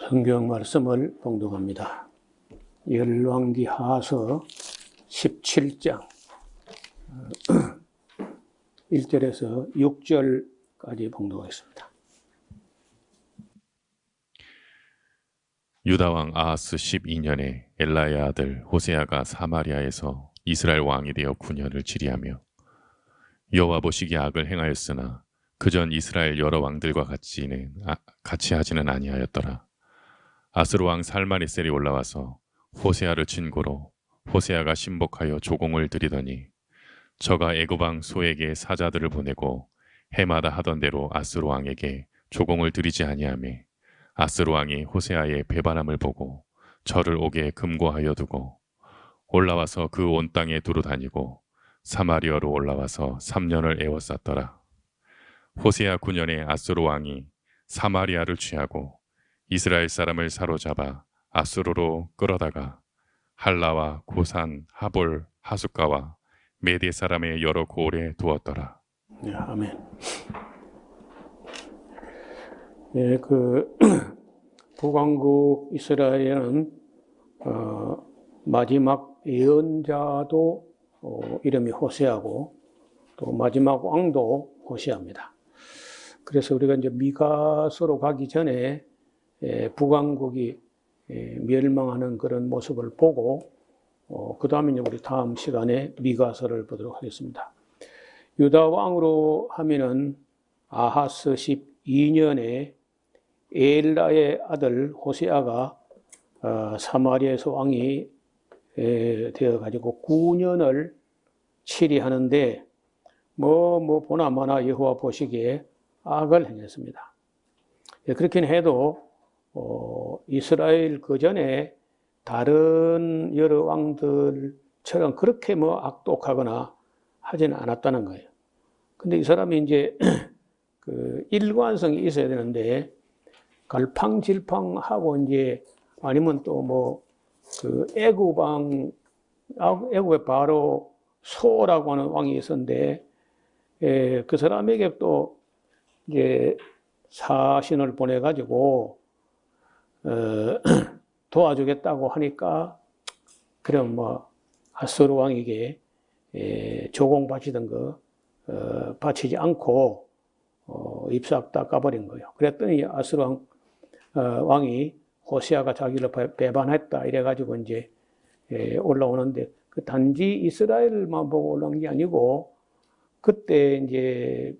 성경 말씀을 봉독합니다. 열왕기하서 17장 1절에서 6절까지 봉독하겠습니다. 유다왕 아하스 12년에 엘라의 아들 호세아가 사마리아에서 이스라엘 왕이 되어 9년을 지리하며 여호와 보시기에 악을 행하였으나 그전 이스라엘 여러 왕들과 같이 하지는 아니하였더라. 아스로 왕 살마네셀이 올라와서 호세아를 친고로 호세아가 신복하여 조공을 드리더니 저가 애굽 왕 소에게 사자들을 보내고 해마다 하던 대로 아스로 왕에게 조공을 드리지 아니하며 아스로 왕이 호세아의 배반함을 보고 저를 옥에 금고하여 두고 올라와서 그 온 땅에 두루 다니고 사마리아로 올라와서 3년을 애워쌌더라. 호세아 9년에 아스로 왕이 사마리아를 취하고 이스라엘 사람을 사로잡아 아수르로 끌어다가 할라와 고산, 하볼, 하숫가와 메대 사람의 여러 고을에 두었더라. 네, 아멘. 북왕국 이스라엘은 마지막 예언자도 이름이 호세아고 또 마지막 왕도 호세아입니다. 그래서 우리가 이제 미가서로 가기 전에 북왕국이 멸망하는 그런 모습을 보고 그 다음에 우리 다음 시간에 미가서를 보도록 하겠습니다. 유다 왕으로 하면은 아하스 12년에 엘라의 아들 호세아가 사마리아에서 왕이 되어가지고 9년을 치리하는데 보나마나 여호와 보시기에 악을 행했습니다. 그렇긴 해도 이스라엘 그 전에 다른 여러 왕들처럼 그렇게 악독하거나 하지는 않았다는 거예요. 근데 이 사람이 이제 그 일관성이 있어야 되는데 갈팡질팡하고 이제 아니면 또 그 애굽의 바로 소라고 하는 왕이 있었는데 그 사람에게 또 이제 사신을 보내가지고 도와주겠다고 하니까 그럼 아수르 왕에게 조공 바치던 거 바치지 않고 입싹 다 까버린 거예요. 그랬더니 아수르 왕이 호세아가 자기를 배반했다 이래가지고 이제 올라오는데 그 단지 이스라엘만 보고 올라온 게 아니고 그때 이제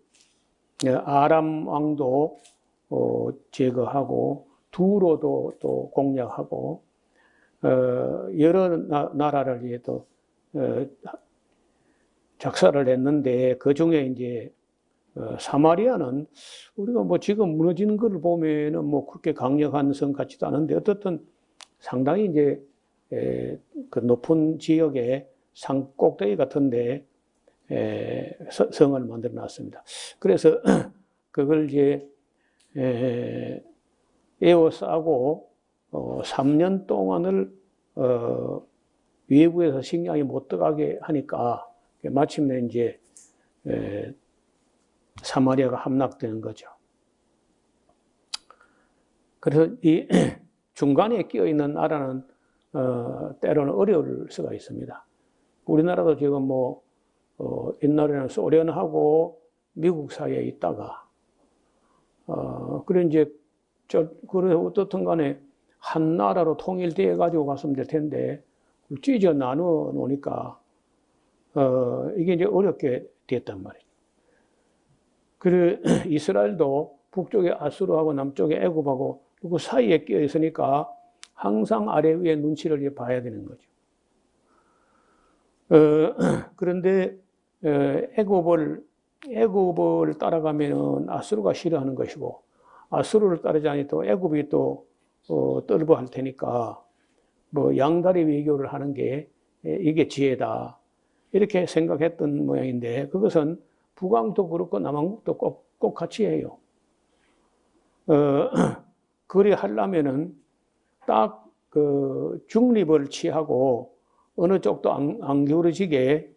아람 왕도 제거하고 두로도 또 공략하고 여러 나라를 이제 또 작사를 했는데 그 중에 이제 사마리아는 우리가 지금 무너지는 걸 보면은 그렇게 강력한 성 같지도 않은데 어떻든 상당히 이제 그 높은 지역의 산 꼭대기 같은데 성을 만들어 놨습니다. 그래서 그걸 이제 에워싸고 3년 동안을 외부에서 식량이 못 들어가게 하니까 마침내 이제 사마리아가 함락되는 거죠. 그래서 이 중간에 끼어 있는 나라는 때로는 어려울 수가 있습니다. 우리나라도 지금 옛날에는 소련하고 미국 사이에 있다가 그래 이제 그래 어떻든 간에 한 나라로 통일되어 가지고 갔으면 될 텐데 찢어 나누어 놓으니까 이게 이제 어렵게 됐단 말이에요. 그래 이스라엘도 북쪽에 아수르하고 남쪽에 애굽하고 그 사이에 끼어 있으니까 항상 아래 위에 눈치를 봐야 되는 거죠. 그런데 애굽을 따라가면은 아수르가 싫어하는 것이고 아수르를 따르자니 또 애굽이 또 떨보할 테니까 양다리 외교를 하는 게 이게 지혜다 이렇게 생각했던 모양인데 그것은 북왕도 그렇고 남왕국도 꼭 같이 해요. 그리 하려면은 딱 그 중립을 취하고 어느 쪽도 안 기울어지게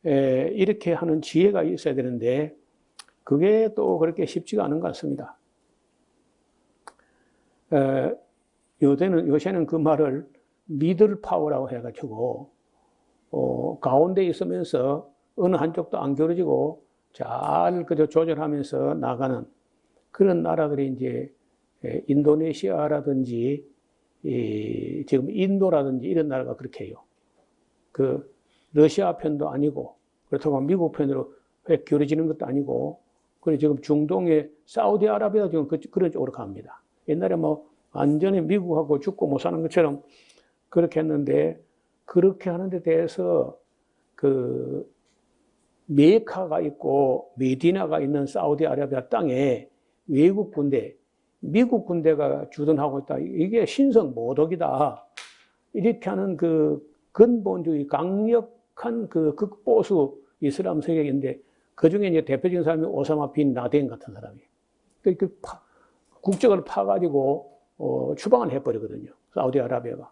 이렇게 하는 지혜가 있어야 되는데 그게 또 그렇게 쉽지가 않은 것 같습니다. 요새는 그 말을 미들 파워라고 해가지고, 가운데 있으면서 어느 한쪽도 안 기울어지고 잘 그저 조절하면서 나가는 그런 나라들이 이제 인도네시아라든지 지금 인도라든지 이런 나라가 그렇게 해요. 그 러시아 편도 아니고 그렇다고 미국 편으로 왜 기울어지는 것도 아니고 그리고 지금 중동의 사우디아라비아 지금 그런 쪽으로 갑니다. 옛날에 뭐 완전히 미국하고 죽고 못 사는 것처럼 그렇게 했는데 그렇게 하는 데 대해서 그 메카가 있고 메디나가 있는 사우디아라비아 땅에 외국 군대, 미국 군대가 주둔하고 있다. 이게 신성 모독이다. 이렇게 하는 그 근본주의 강력한 그 극보수 이슬람 세력인데 그 중에 이제 대표적인 사람이 오사마 빈 라덴 같은 사람이에요. 그 국적을 파가지고 추방을 해버리거든요. 사우디아라비아가.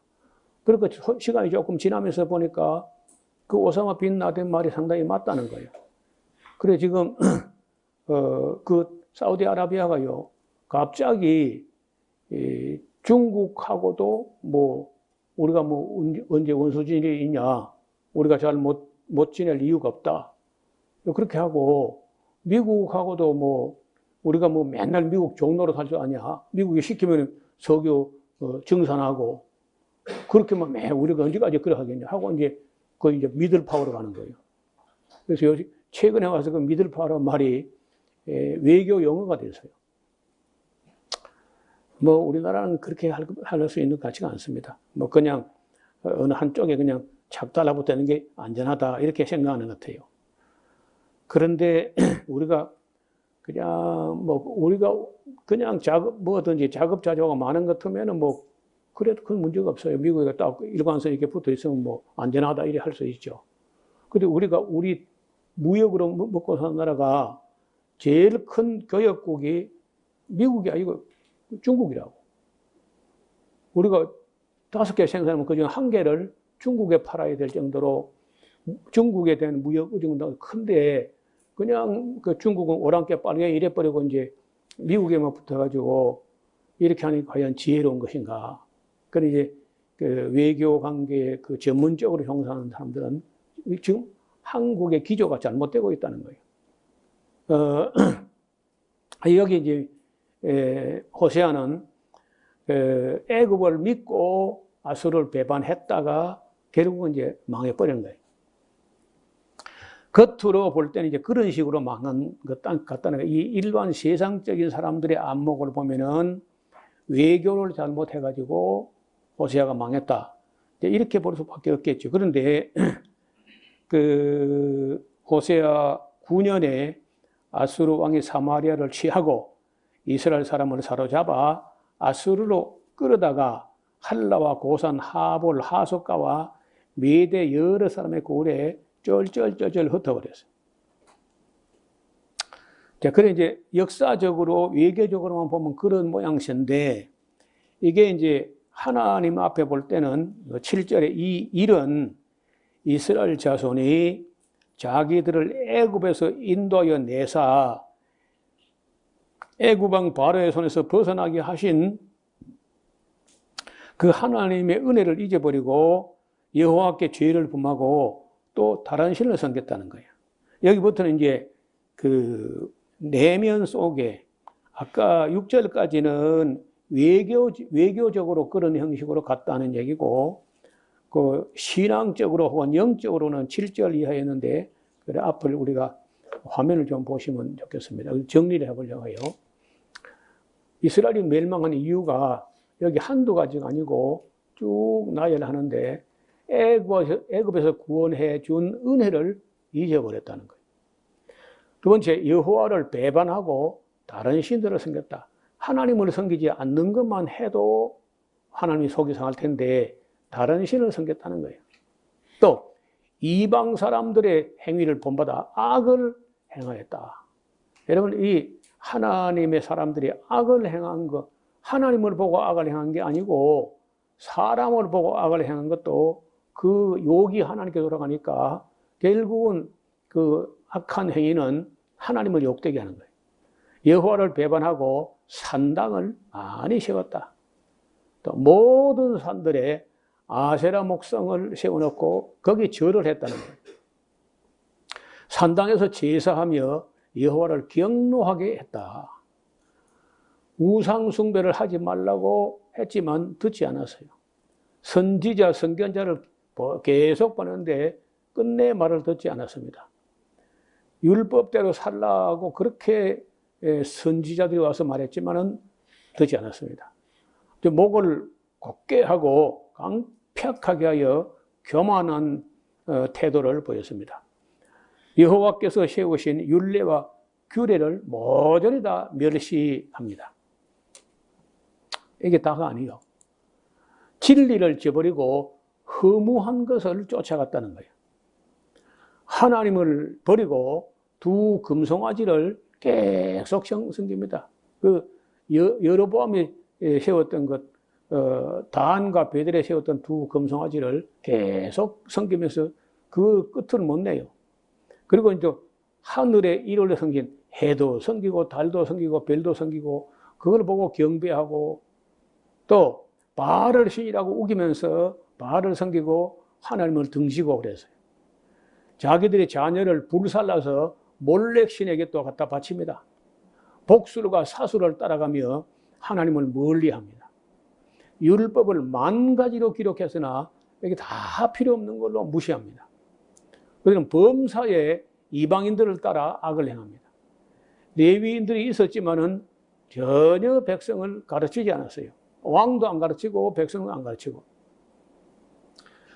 그러니까 시간이 조금 지나면서 보니까 그 오사마 빈 라덴 말이 상당히 맞다는 거예요. 그래 지금 그 사우디아라비아가요 갑자기 중국하고도 뭐 우리가 뭐 언제 원수진이 있냐 우리가 잘 못 지낼 이유가 없다 그렇게 하고 미국하고도 뭐 우리가 뭐 맨날 미국 종로로 살 줄 아냐 미국이 시키면 석유 증산하고 그렇게 뭐 매 우리가 언제까지 그래 하겠냐 하고 이제 거의 이제 미들 파워로 가는 거예요. 그래서 최근에 와서 그 미들 파워라는 말이 외교 용어가 됐어요. 뭐 우리나라는 그렇게 할 수 있는 것 같지가 않습니다. 뭐 그냥 어느 한쪽에 그냥 착 달라붙는 게 안전하다 이렇게 생각하는 것 같아요. 그런데 우리가 그냥 뭐든지 자급자족가 많은 것 같으면은 뭐 그래도 큰 문제가 없어요. 미국에 딱 일관성 이렇게 붙어 있으면 뭐 안전하다 이래 할 수 있죠. 근데 우리 무역으로 먹고 사는 나라가 제일 큰 교역국이 미국이 아니고 중국이라고. 우리가 5개 생산하면 그중 1개를 중국에 팔아야 될 정도로 중국에 대한 무역 의존도가 큰데 그냥 그 중국은 오랑캐 빠르게 이래버리고 이제 미국에만 붙어가지고 이렇게 하니 과연 지혜로운 것인가. 그래서 이제 그 외교 관계 그 전문적으로 형성하는 사람들은 지금 한국의 기조가 잘못되고 있다는 거예요. 여기 이제 호세아는 애굽을 믿고 아수르를 배반했다가 결국은 이제 망해버린 거예요. 겉으로 볼 때는 이제 그런 식으로 망한 것 같다는 거예요. 이 일반 세상적인 사람들의 안목을 보면은 외교를 잘못해가지고 호세아가 망했다. 이렇게 볼 수밖에 없겠죠. 그런데 그 호세아 9년에 아수르 왕이 사마리아를 취하고 이스라엘 사람을 사로잡아 아수르로 끌어다가 할라와 고산, 하볼, 하소가와 메대 여러 사람의 고을에 쩔쩔쩔쩔 흩어버렸어요. 자, 그래 이제 역사적으로 외교적으로만 보면 그런 모양새인데 이게 이제 하나님 앞에 볼 때는 7절에 이 일은 이스라엘 자손이 자기들을 애굽에서 인도하여 내사 애굽왕 바로의 손에서 벗어나게 하신 그 하나님의 은혜를 잊어버리고 여호와께 죄를 범하고 또 다른 신을 섬겼다는 거예요. 여기부터는 이제 그 내면 속에 아까 6절까지는 외교적으로 그런 형식으로 갔다는 얘기고 그 신앙적으로 혹은 영적으로는 7절 이하였는데 그래 앞을 우리가 화면을 좀 보시면 좋겠습니다. 정리를 해보려고 해요. 이스라엘이 멸망한 이유가 여기 한두 가지가 아니고 쭉 나열하는데 애굽에서 구원해 준 은혜를 잊어버렸다는 거예요. 두 번째, 여호와를 배반하고 다른 신들을 섬겼다. 하나님을 섬기지 않는 것만 해도 하나님이 속이 상할 텐데 다른 신을 섬겼다는 거예요. 또 이방 사람들의 행위를 본받아 악을 행하였다. 여러분, 이 하나님의 사람들이 악을 행한 것, 하나님을 보고 악을 행한 게 아니고 사람을 보고 악을 행한 것도 그 욕이 하나님께 돌아가니까 결국은 그 악한 행위는 하나님을 욕되게 하는 거예요. 여호와를 배반하고 산당을 많이 세웠다. 또 모든 산들에 아세라 목상을 세워놓고 거기 절을 했다는 거예요. 산당에서 제사하며 여호와를 경노하게 했다. 우상 숭배를 하지 말라고 했지만 듣지 않았어요. 선지자, 선견자를 계속 보는데 끝내 말을 듣지 않았습니다. 율법대로 살라고 그렇게 선지자들이 와서 말했지만은 듣지 않았습니다. 목을 곧게 하고 강팍하게 하여 교만한 태도를 보였습니다. 여호와께서 세우신 율례와 규례를 모조리 다 멸시합니다. 이게 다가 아니에요. 진리를 저버리고 허무한 것을 쫓아갔다는 거예요. 하나님을 버리고 두 금송아지를 계속 섬깁니다. 여로보암이 세웠던 것, 다한과 베델에 세웠던 두 금송아지를 계속 섬기면서 그 끝을 못 내요. 그리고 이제 하늘에 일월에 섬긴 해도 섬기고 달도 섬기고 별도 섬기고 그걸 보고 경배하고 또 바알을 신이라고 우기면서 바알을 섬기고 하나님을 등지고 그랬어요. 자기들의 자녀를 불살라서 몰렉 신에게 또 갖다 바칩니다. 복술과 사술을 따라가며 하나님을 멀리합니다. 율법을 10,000가지로 기록했으나 이게 다 필요 없는 걸로 무시합니다. 그들은 범사에 이방인들을 따라 악을 행합니다. 레위인들이 있었지만은 전혀 백성을 가르치지 않았어요. 왕도 안 가르치고 백성도 안 가르치고.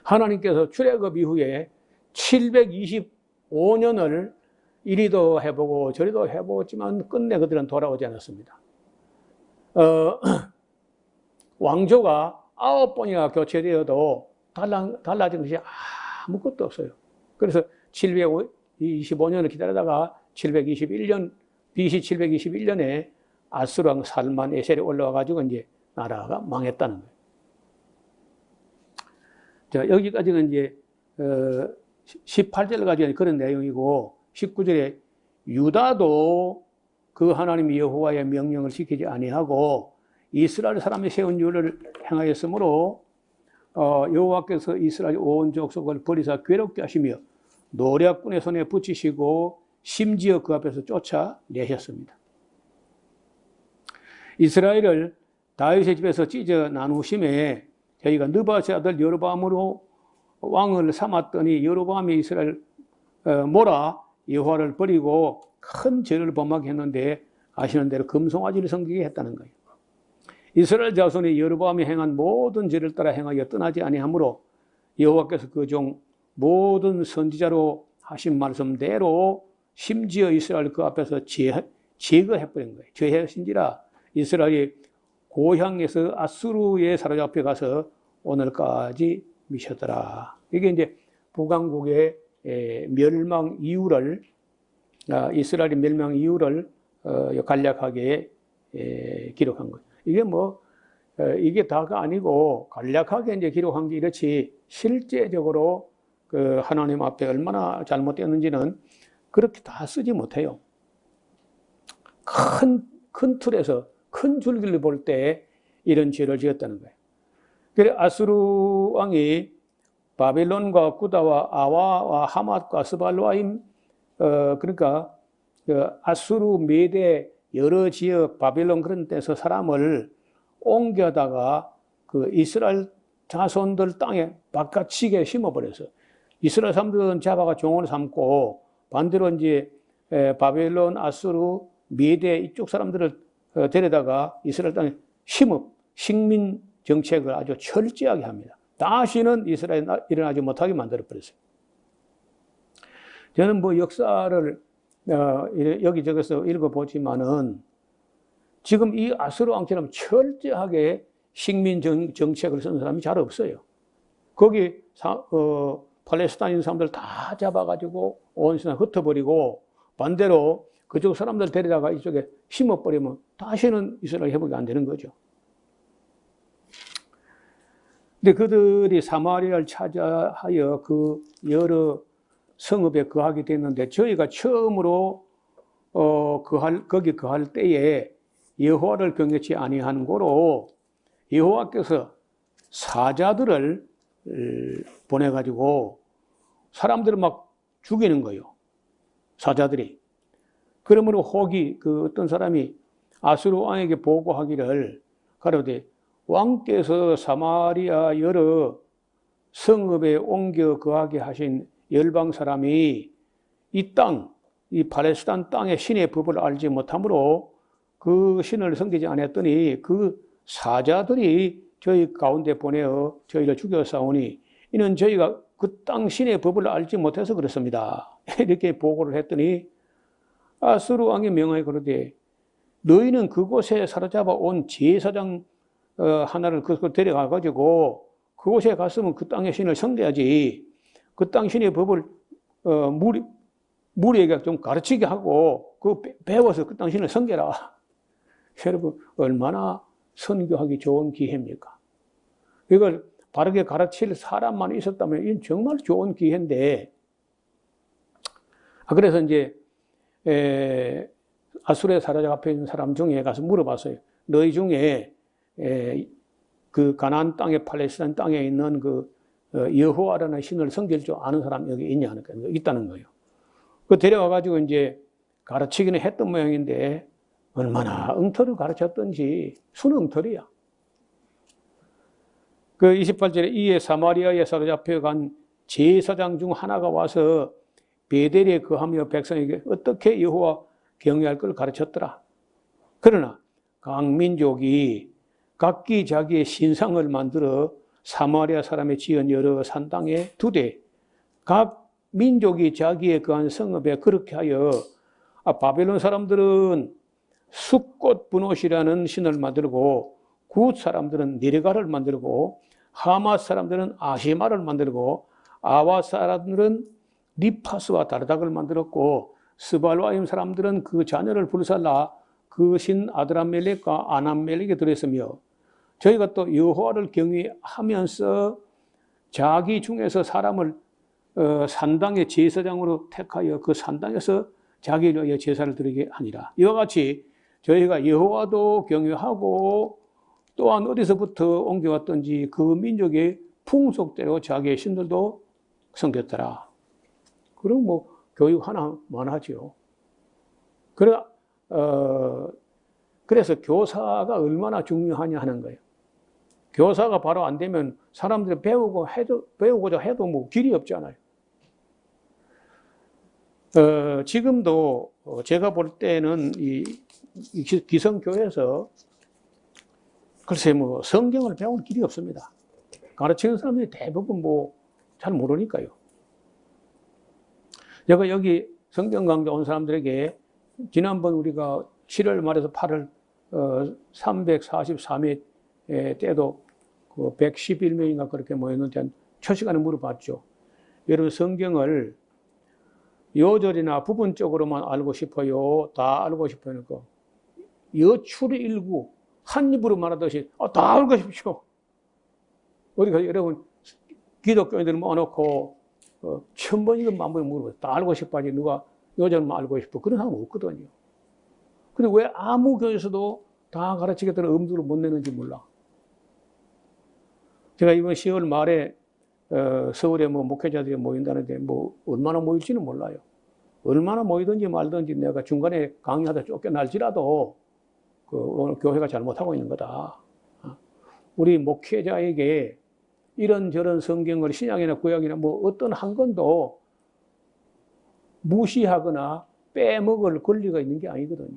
하나님께서 출애굽 이후에 725년을 이리도 해보고 저리도 해보지만 끝내 그들은 돌아오지 않았습니다. 왕조가 9번이나 교체되어도 달라진 것이 아무것도 없어요. 그래서 725년을 기다리다가 721년, BC 721년에 아수르 왕 살만 에셀이 올라와가지고 이제 나라가 망했다는 거예요. 자, 여기까지는 이제 18절까지 그런 내용이고 19절에 유다도 그 하나님 여호와의 명령을 지키지 아니하고 이스라엘 사람이 세운 율을 행하였으므로 여호와께서 이스라엘 온 족속을 버리사 괴롭게 하시며 노략군의 손에 붙이시고 심지어 그 앞에서 쫓아내셨습니다. 이스라엘을 다윗의 집에서 찢어 나누심에 저희가 느바세 아들 여로보암으로 왕을 삼았더니 여로보암이 이스라엘 몰아 여호와를 버리고 큰 죄를 범하게 했는데 아시는 대로 금송아지를 섬기게 했다는 거예요. 이스라엘 자손이 여로보암이 행한 모든 죄를 따라 행하여 떠나지 아니하므로 여호와께서 그 종 모든 선지자로 하신 말씀대로 심지어 이스라엘 그 앞에서 제거해버린 거예요. 죄하신지라 이스라엘이 고향에서 아수르에 사로잡혀 가서 오늘까지 미쳤더라. 이게 이제 북왕국의 멸망 이유를 이스라엘의 멸망 이유를 간략하게 기록한 거예요. 이게 이게 다가 아니고 간략하게 이제 기록한 게 이렇지 실제적으로 그 하나님 앞에 얼마나 잘못되었는지는 그렇게 다 쓰지 못해요. 큰 틀에서 큰 줄기를 볼 때 이런 죄를 지었다는 거예요. 그래서 아수르 왕이 바벨론과 구다와 아와와 하맛과 스발로아임 그러니까 아수르 메대 여러 지역 바벨론 그런 데서 사람을 옮겨다가 그 이스라엘 자손들 땅에 바깥치게 심어버렸어요. 이스라엘 사람들은 잡아가 종을 삼고 반대로 이제 바벨론, 아수르, 메대 이쪽 사람들을 데려다가 이스라엘 땅에 식민 정책을 아주 철저하게 합니다. 다시는 이스라엘이 일어나지 못하게 만들어버렸어요. 저는 역사를 여기저기서 읽어보지만은 지금 이 아수르 왕처럼 철저하게 식민 정책을 쓰는 사람이 잘 없어요. 거기 팔레스타인 사람들 다 잡아가지고 온 세상 흩어버리고 반대로 그쪽 사람들 데려다가 이쪽에 심어버리면 다시는 이스라엘 회복이 안 되는 거죠. 근데 그들이 사마리아를 찾아하여 그 여러 성읍에 거하게 됐는데 저희가 처음으로 거기 거할 때에 여호와를 경외치 아니한 고로 여호와께서 사자들을 보내가지고 사람들을 막 죽이는 거예요. 사자들이. 그러므로 혹이 그 어떤 사람이 아수르 왕에게 보고하기를 가로되 왕께서 사마리아 여러 성읍에 옮겨 거하게 하신 열방 사람이 이 땅, 이 팔레스타인 땅의 신의 법을 알지 못하므로 그 신을 섬기지 않았더니 그 사자들이 저희 가운데 보내어 저희를 죽여 싸우니 이는 저희가 그 땅 신의 법을 알지 못해서 그렇습니다. 이렇게 보고를 했더니 아수르 왕이 명하여 그러되 너희는 그곳에 사로잡아 온 제사장 하나를 그곳 데려가 가지고 그곳에 갔으면 그 땅의 신을 섬겨야지. 그 땅 신의 법을 무리에게 좀 가르치게 하고 그 배워서 그 땅 신을 섬겨라. 여러분 얼마나 선교하기 좋은 기회입니까? 이걸 바르게 가르칠 사람만 있었다면 이건 정말 좋은 기회인데 그래서 이제 아수르에 사로잡혀 있는 사람 중에 가서 물어봤어요. 너희 중에 그 가나안 땅에 팔레스타인 땅에 있는 그 여호와라는 신을 섬길 줄 아는 사람 여기 있냐 하니까 있다는 거예요. 그 데려와 가지고 이제 가르치기는 했던 모양인데 얼마나 엉터리를 가르쳤던지 순엉터리야. 그 28절에 이에 사마리아에 사로잡혀 간 제사장 중 하나가 와서 베델에 거하며 백성에게 어떻게 여호와 경외할 걸 가르쳤더라. 그러나 각 민족이 각기 자기의 신상을 만들어 사마리아 사람의 지은 여러 산땅에 두되 각 민족이 자기의 거한 성읍에 그렇게 하여 바벨론 사람들은 숫꽃 분옷이라는 신을 만들고 굿 사람들은 니르가를 만들고 하맛 사람들은 아시마를 만들고 아와 사람들은 리파스와 다르닥을 만들었고 스발와임 사람들은 그 자녀를 불살라 그 신 아드람멜렉과 아남멜렉에 들었으며 저희가 또 여호와를 경외하면서 자기 중에서 사람을 산당의 제사장으로 택하여 그 산당에서 자기를 위하여 제사를 드리게 하니라. 이와 같이 저희가 여호와도 경외하고 또한 어디서부터 옮겨왔던지 그 민족의 풍속대로 자기의 신들도 섬겼더라. 그럼 뭐 교육 하나만 하죠. 그래서 교사가 얼마나 중요하냐 하는 거예요. 교사가 바로 안 되면 사람들이 배우고자 해도 뭐 길이 없잖아요. 지금도 제가 볼 때는 이 기성교회에서 글쎄 뭐 성경을 배울 길이 없습니다. 가르치는 사람들이 대부분 뭐 잘 모르니까요. 제가 여기 성경 강좌 온 사람들에게 지난번 우리가 7월 말에서 8월 344회 때도 그 111명인가 그렇게 모였는데 한 첫 시간에 물어봤죠. 여러분 성경을 요절이나 부분적으로만 알고 싶어요? 다 알고 싶어요? 여출일구 한 입으로 말하듯이 다 알고 싶죠. 우리가 여러분 기독교인들 모아놓고 1000번이든 10,000번 물어봐요. 다 알고 싶어야지 누가 요절만 알고 싶어. 그런 사람 없거든요. 근데 왜 아무 교회에서도 다 가르치겠다는 엄두를 못 내는지 몰라. 제가 이번 10월 말에 서울에 뭐 목회자들이 모인다는데 뭐 얼마나 모일지는 몰라요. 얼마나 모이든지 말든지 내가 중간에 강의하다 쫓겨날지라도 오늘 교회가 잘못하고 있는 거다. 우리 목회자에게 이런저런 성경을 신약이나 구약이나 뭐 어떤 한 권도 무시하거나 빼먹을 권리가 있는 게 아니거든요.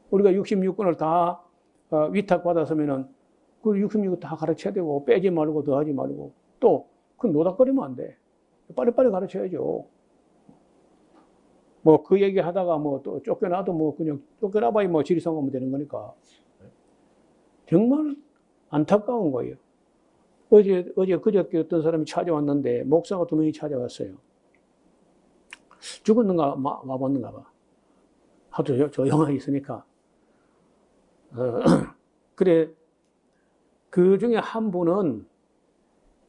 우리가 66권을 다 위탁받았으면은 그 66권 다 가르쳐야 되고 빼지 말고 더하지 말고 또 그 노닥거리면 안 돼. 빨리빨리 가르쳐야죠. 뭐 그 얘기 하다가 뭐 또 쫓겨나도 뭐 그냥 쫓겨나봐야 뭐 지리성하면 되는 거니까. 정말 안타까운 거예요. 그저께 어떤 사람이 찾아왔는데 목사가 2명이 찾아왔어요. 죽었는가 와봤는가 봐. 하도 조용하게 있으니까. 그래 그 중에 한 분은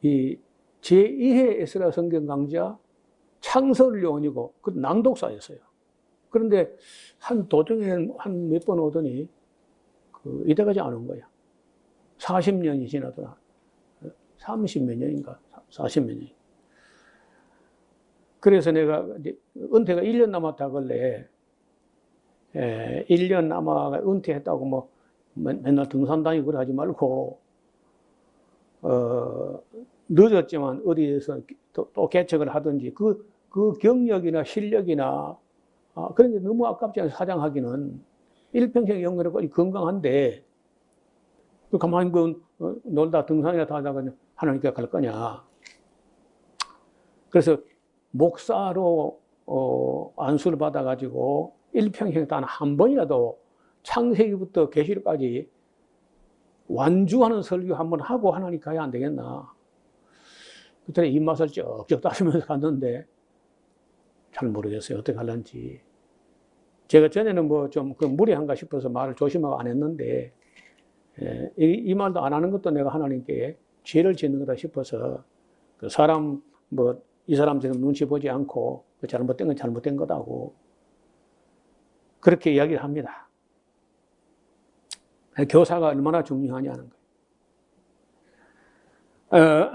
이 제2회 에스라 성경 강좌 창설 요원이고 그 낭독사였어요. 그런데 한 도중에 한 몇 번 오더니 이때까지 안 온 거야. 40년이 지나도 30몇 년인가 40몇 년. 그래서 내가 은퇴가 1년 남았다 그래. 1년 남아 은퇴했다고 뭐 맨날 등산 다니고 그래 하지 말고 늦었지만 어디에서 또 개척을 하든지 그 경력이나 실력이나 그런 게 너무 아깝지 않아요. 사장하기는 일평생 연구를 건강한데 가만히 놀다 등산이나 하다가 하나님께 갈 거냐. 그래서 목사로 안수를 받아가지고 일평생 단 한 번이라도 창세기부터 계시록까지 완주하는 설교 한번 하고 하나님 가야 안 되겠나. 그때 입맛을 쩍쩍 따시면서 갔는데 잘 모르겠어요. 어떻게 할런지. 제가 전에는 뭐 좀 무리한가 싶어서 말을 조심하고 안 했는데 이 말도 안 하는 것도 내가 하나님께 죄를 짓는 거다 싶어서 그 사람 뭐 이 사람처럼 눈치 보지 않고 그 잘못된 건 잘못된 거다고 그렇게 이야기를 합니다. 교사가 얼마나 중요하냐는 거예요.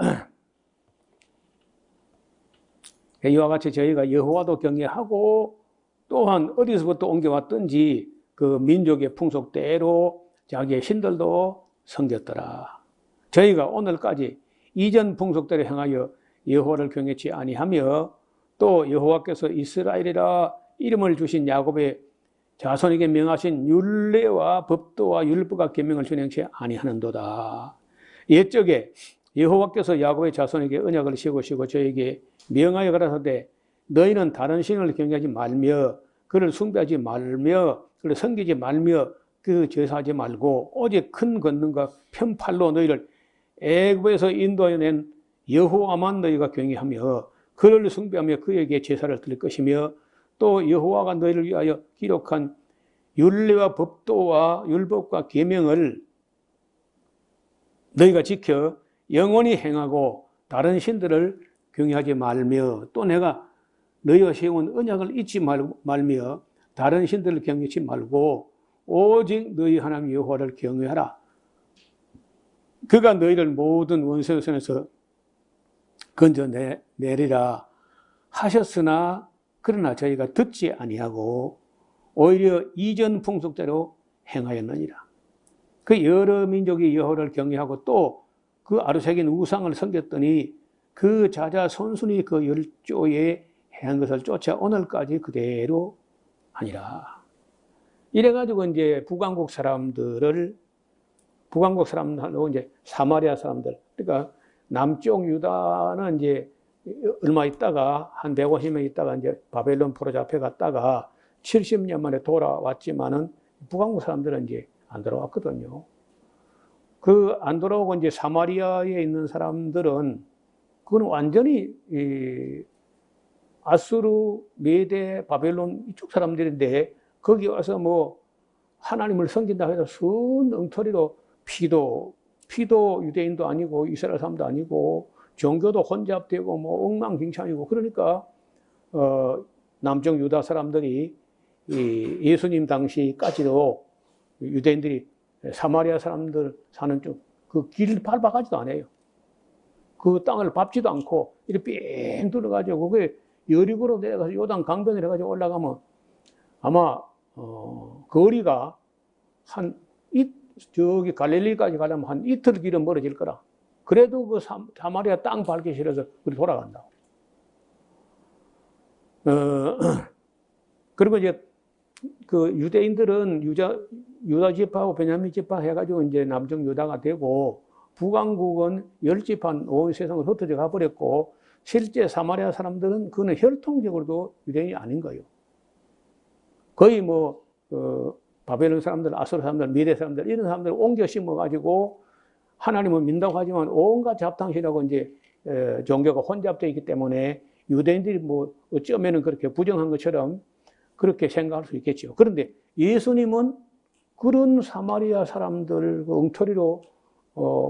이와 같이 저희가 여호와도 경외하고 또한 어디서부터 옮겨왔든지 그 민족의 풍속대로 자기의 신들도 섬겼더라. 저희가 오늘까지 이전 풍속대로 행하여 여호와를 경외치 아니하며 또 여호와께서 이스라엘이라 이름을 주신 야곱의 자손에게 명하신 율례와 법도와 율법과 계명을 준행치 아니하는도다. 옛적에 여호와께서 야곱의 자손에게 언약을 세우시고 저에게 명하여 가라사대 너희는 다른 신을 경외하지 말며 그를 숭배하지 말며 그를 섬기지 말며 그 제사하지 말고 오직 큰 권능과 편팔로 너희를 애굽에서 인도하여 낸 여호와만 너희가 경외하며 그를 숭배하며 그에게 제사를 드릴 것이며 또 여호와가 너희를 위하여 기록한 율례와 법도와 율법과 계명을 너희가 지켜 영원히 행하고 다른 신들을 경외하지 말며 또 내가 너희가 세운 언약을 잊지 말며 다른 신들을 경외치 말고 오직 너희 하나님 여호와를 경외하라. 그가 너희를 모든 원수의 손에서 건져내리라 하셨으나 그러나 저희가 듣지 아니하고 오히려 이전 풍속대로 행하였느니라. 그 여러 민족이 여호와를 경외하고 또 그 아르새긴 우상을 섬겼더니 그 자자손손이 그 열조에 행한 것을 쫓아 오늘까지 그대로 하니라. 이래가지고 이제 북왕국 사람들로 이제 사마리아 사람들, 그러니까 남쪽 유다는 이제 얼마 있다가 한 150년 있다가 이제 바벨론 포로 잡혀갔다가 70년 만에 돌아왔지만은 북왕국 사람들은 이제 안 돌아왔거든요. 그 안 돌아오고 이제 사마리아에 있는 사람들은 그건 완전히 아수르, 메대, 바벨론 이쪽 사람들인데 거기 와서 뭐 하나님을 섬긴다 해서 순 엉터리로 피도 유대인도 아니고 이스라엘 사람도 아니고 종교도 혼잡되고 뭐 엉망진창이고 그러니까 남쪽 유다 사람들이 예수님 당시까지도 유대인들이 사마리아 사람들 사는 쪽 그 길을 밟아가지도 않아요. 그 땅을 밟지도 않고 이렇게 뺑 들어가지고 그게 여리고로 내려가서 요단 강변을 해가지고 올라가면 아마 거리가 저기 갈릴리까지 가려면 한 이틀 길은 멀어질 거라. 그래도 그 사마리아 땅 밟기 싫어서 우리 돌아간다. 그리고 이제 그 유대인들은 유다 지파하고 베냐민 지파 해가지고 이제 남쪽 유다가 되고 북왕국은 10지파 온 세상으로 흩어져 가버렸고 실제 사마리아 사람들은 그는 혈통적으로도 유대인이 아닌 거예요. 거의 뭐 바벨론 사람들, 아수르 사람들, 미대 사람들 이런 사람들을 옮겨 심어가지고 하나님을 믿는다고 하지만 온갖 잡탕신하고 이제 종교가 혼잡되어 있기 때문에 유대인들이 뭐 어쩌면은 그렇게 부정한 것처럼 그렇게 생각할 수 있겠죠. 그런데 예수님은 그런 사마리아 사람들 엉터리로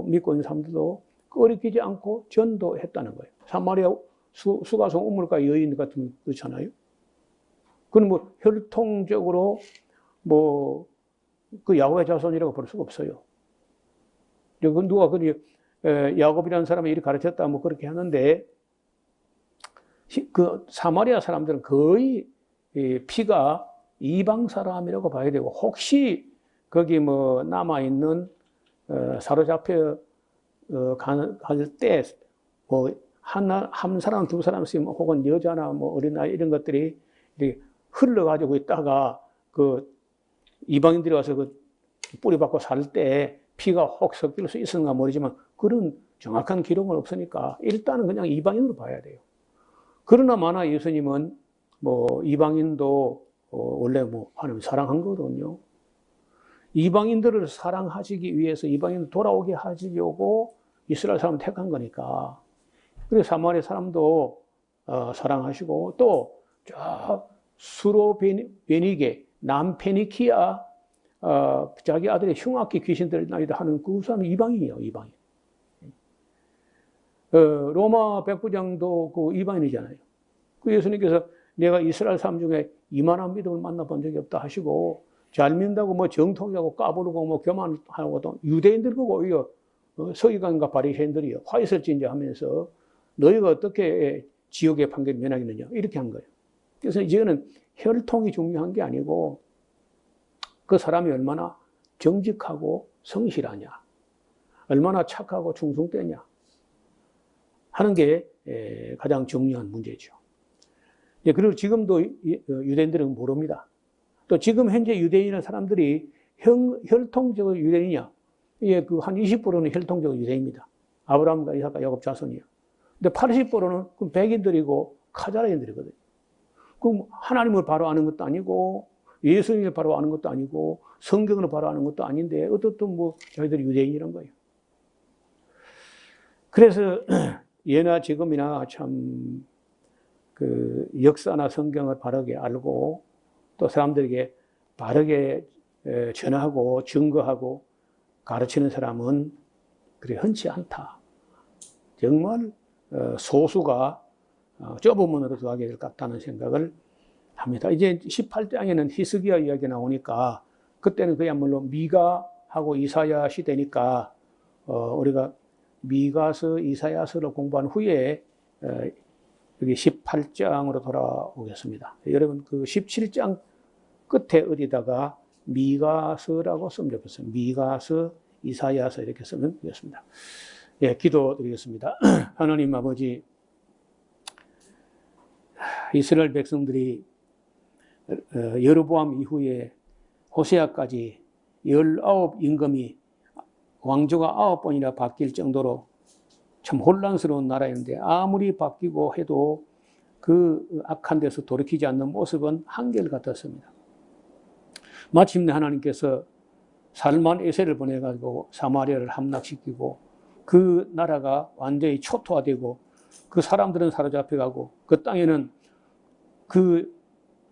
믿고 있는 사람들도 꺼리끼지 않고 전도했다는 거예요. 사마리아 수가성 우물가 여인 같은 그렇잖아요. 그건 뭐 혈통적으로 뭐 그 야훼 자손이라고 볼 수가 없어요. 그리고 누가 야곱이라는 사람이 이렇게 가르쳤다 뭐 그렇게 하는데 그 사마리아 사람들은 거의 피가 이방 사람이라고 봐야 되고 혹시 거기 뭐 남아있는 사로잡혀 갈 때 뭐 한 사람 두 사람씩 혹은 여자나 뭐 어린아이 이런 것들이 이렇게 흘러가지고 있다가 그 이방인들이 와서 그 뿌리 받고 살 때 피가 혹 섞일 수 있었는가 모르지만 그런 정확한 기록은 없으니까 일단은 그냥 이방인으로 봐야 돼요. 그러나 마나 예수님은 뭐 이방인도 원래 뭐 하나님 사랑한 거거든요. 이방인들을 사랑하시기 위해서 이방인 돌아오게 하시려고 이스라엘 사람 택한 거니까. 그래서 사마리아 사람도 사랑하시고 또 저 수로베니게 남페니키아 자기 아들의 흉악기 귀신들 나이다 하는 그 사람이 이방인이에요. 이방인. 로마 백부장도 그 이방인이잖아요. 그 예수님께서 내가 이스라엘 사람 중에 이만한 믿음을 만나본 적이 없다 하시고 잘 믿는다고 뭐 정통이라고 까부르고 뭐 교만하고 유대인들 보고 오히려 서기관과 바리새인들이 화 있을진지 하면서 너희가 어떻게 지옥의 판결을 면하겠느냐 이렇게 한 거예요. 그래서 이제는 혈통이 중요한 게 아니고 그 사람이 얼마나 정직하고 성실하냐, 얼마나 착하고 충성되냐 하는 게 가장 중요한 문제죠. 그리고 지금도 유대인들은 모릅니다. 또 지금 현재 유대인의 사람들이 혈통적으로 유대인이냐? 예, 그 한 20%는 혈통적으로 유대인입니다. 아브라함과 이삭과 야곱 자손이요. 근데 80%는 백인들이고 카자라인들이거든요. 그럼 하나님을 바로 아는 것도 아니고 예수님을 바로 아는 것도 아니고 성경을 바로 아는 것도 아닌데 어떻든 뭐 저희들이 유대인이란 거예요. 그래서 예나 지금이나 참 그 역사나 성경을 바르게 알고 또 사람들에게 바르게 전하고 증거하고 가르치는 사람은 그리 흔치 않다. 정말 소수가 좁은 문으로 들어가게 될 것 같다는 생각을 합니다. 이제 18장에는 히스기야 이야기 나오니까 그때는 그야말로 미가하고 이사야 시대니까 우리가 미가서, 이사야서를 공부한 후에 여기 18장으로 돌아오겠습니다. 여러분 그 17장 끝에 어디다가 미가서라고 쓰면 좋겠어요. 미가서, 이사야서 이렇게 쓰면 되겠습니다. 예, 기도드리겠습니다. 하나님 아버지, 이스라엘 백성들이 여로보암 이후에 호세아까지 19 임금이 왕조가 9번이나 바뀔 정도로 참 혼란스러운 나라였는데 아무리 바뀌고 해도 그 악한 데서 돌이키지 않는 모습은 한결같았습니다. 마침내 하나님께서 살만 에셀을 보내가지고 사마리아를 함락시키고 그 나라가 완전히 초토화되고 그 사람들은 사로잡혀가고 그 땅에는 그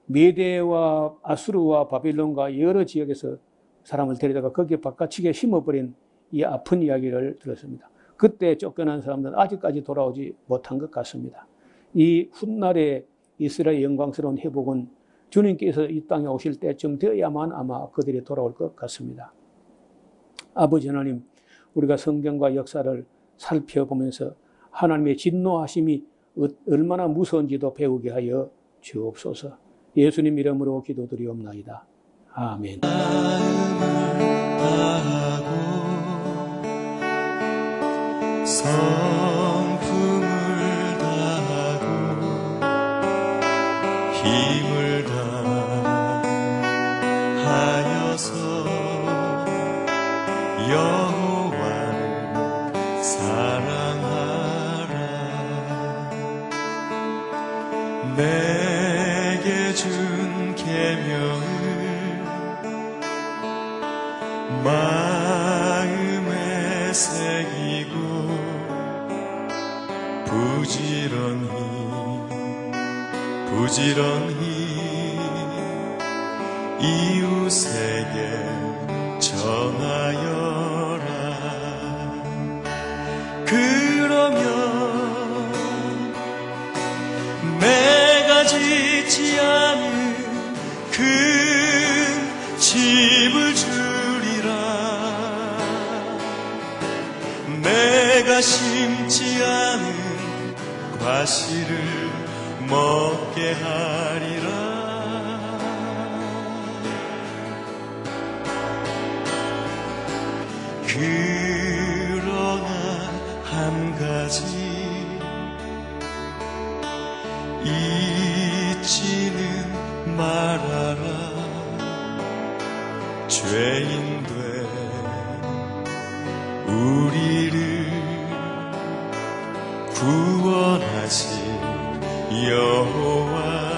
메대와 아수르와 바빌론과 여러 지역에서 사람을 데려다가 거기에 바깥치게 심어버린 이 아픈 이야기를 들었습니다. 그때 쫓겨난 사람들은 아직까지 돌아오지 못한 것 같습니다. 이 훗날의 이스라엘의 영광스러운 회복은 주님께서 이 땅에 오실 때쯤 되어야만 아마 그들이 돌아올 것 같습니다. 아버지 하나님, 우리가 성경과 역사를 살펴보면서 하나님의 진노하심이 얼마나 무서운지도 배우게 하여 주옵소서. 예수님 이름으로 기도드리옵나이다. 아멘. 성품을 다하고 힘을 다하여서 여호와를 사랑하라. 내게 준 계명을 마음에 새기고 부지런히 이웃에게 전하여라. 그러면 내가 짓지 않은 큰 집을 주리라. 내가 심지 않은 과실을 먹게 하리라. 그러나 한 가지 잊지는 말아라. 죄인된 우리를 구원하신 여호와